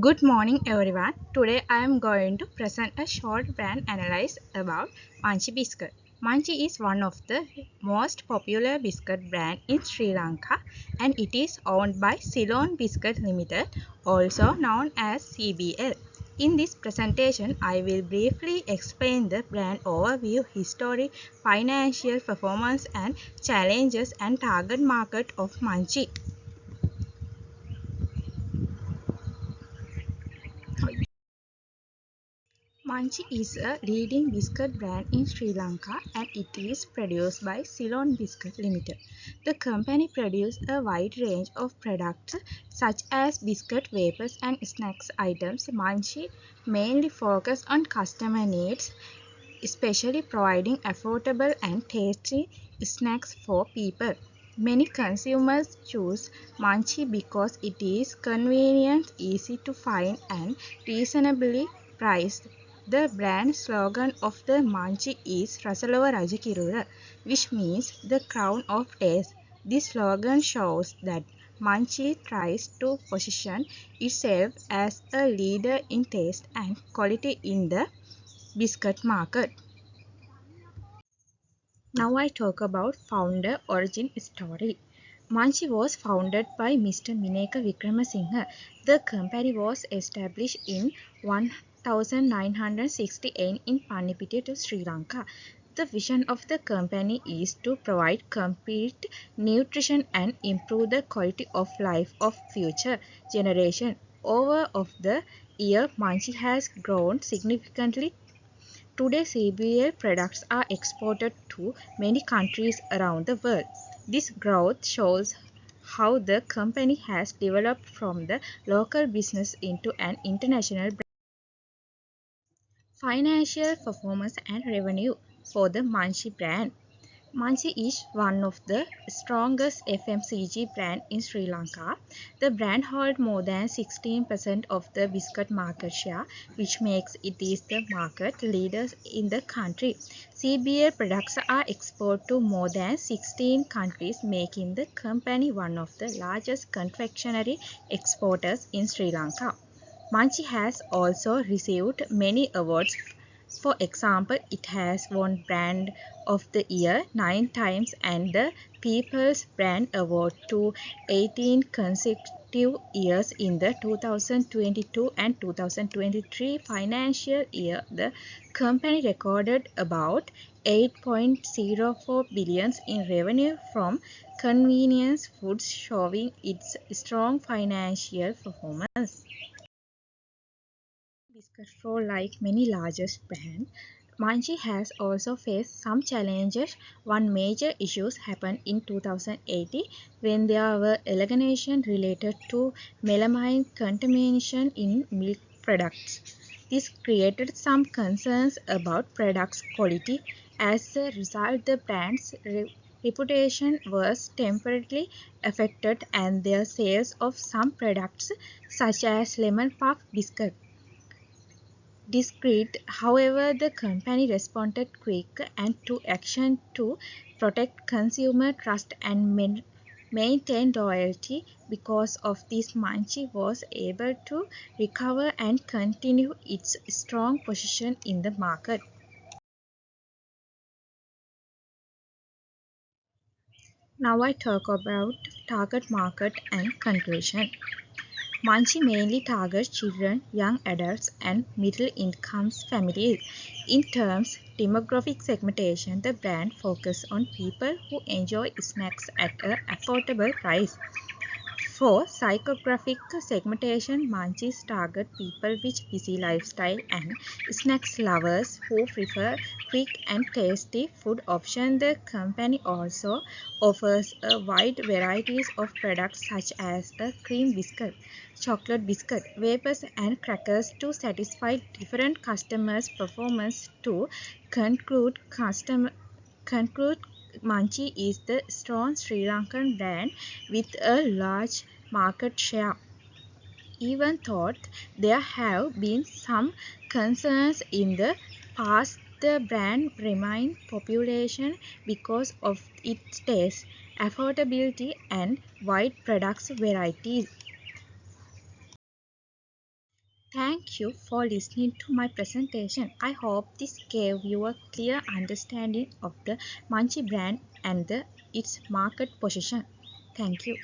Good morning everyone. Today I am going to present a short brand analysis about Munchie biscuit. Munchie is one of the most popular biscuit brand in Sri Lanka and it is owned by Ceylon Biscuit Limited, also known as CBL. In this presentation, I will briefly explain the brand overview, history, financial performance and challenges and target market of Munchie. Munchie is a leading biscuit brand in Sri Lanka and it is produced by Ceylon Biscuit Limited. The company produces a wide range of products such as biscuit wafers and snacks items. Munchie mainly focus on customer needs, especially providing affordable and tasty snacks for people. Many consumers choose Munchie because it is convenient, easy to find, and reasonably priced. The brand slogan of the Munchie is Rasalova Rajikirura, which means the crown of taste. This slogan shows that Munchie tries to position itself as a leader in taste and quality in the biscuit market. Now I talk about founder origin story. Munchie was founded by Mr. Mineka Wickramasinghe. The company was established in 1968 in Panipitiya, Sri Lanka. The vision of the company is to provide complete nutrition and improve the quality of life of future generations. Over of the year, Munchie has grown significantly. Today, CBL products are exported to many countries around the world. This growth shows how the company has developed from the local business into an international brand. Financial performance and revenue for the Munchie brand. Munchie is one of the strongest FMCG brands in Sri Lanka. The brand holds more than 16% of the biscuit market share, which makes it is the market leader in the country. CBL products are exported to more than 16 countries, making the company one of the largest confectionery exporters in Sri Lanka. Munchie has also received many awards. For example, it has won Brand of the Year 9 times and the People's Brand Award to 18 consecutive years in the 2022 and 2023 financial year. The company recorded about 8.04 billion in revenue from convenience foods, showing its strong financial performance. Biscuit roll like many largest brands, Munchie has also faced some challenges. One major issue happened in 2018 when there were allegations related to melamine contamination in milk products. This created some concerns about products' quality. As a result, the brand's reputation was temporarily affected and their sales of some products such as lemon puff biscuit discreet. However, the company responded quick and took action to protect consumer trust and maintain loyalty. Because of this, Munchie was able to recover and continue its strong position in the market. Now I talk about target market and conclusion. Munchie mainly targets children, young adults, and middle-income families. In terms of demographic segmentation, the brand focuses on people who enjoy snacks at an affordable price. For psychographic segmentation, Munchies target people with busy lifestyle and snacks lovers who prefer quick and tasty food options. The company also offers a wide variety of products such as a cream biscuit, chocolate biscuit, wafers and crackers to satisfy different customers' performance. To conclude, Munchie is the strong Sri Lankan brand with a large market share. Even though there have been some concerns in the past, the brand remains popular because of its taste, affordability, and wide product varieties. Thank you for listening to my presentation. I hope this gave you a clear understanding of the Munchie brand and its market position. Thank you.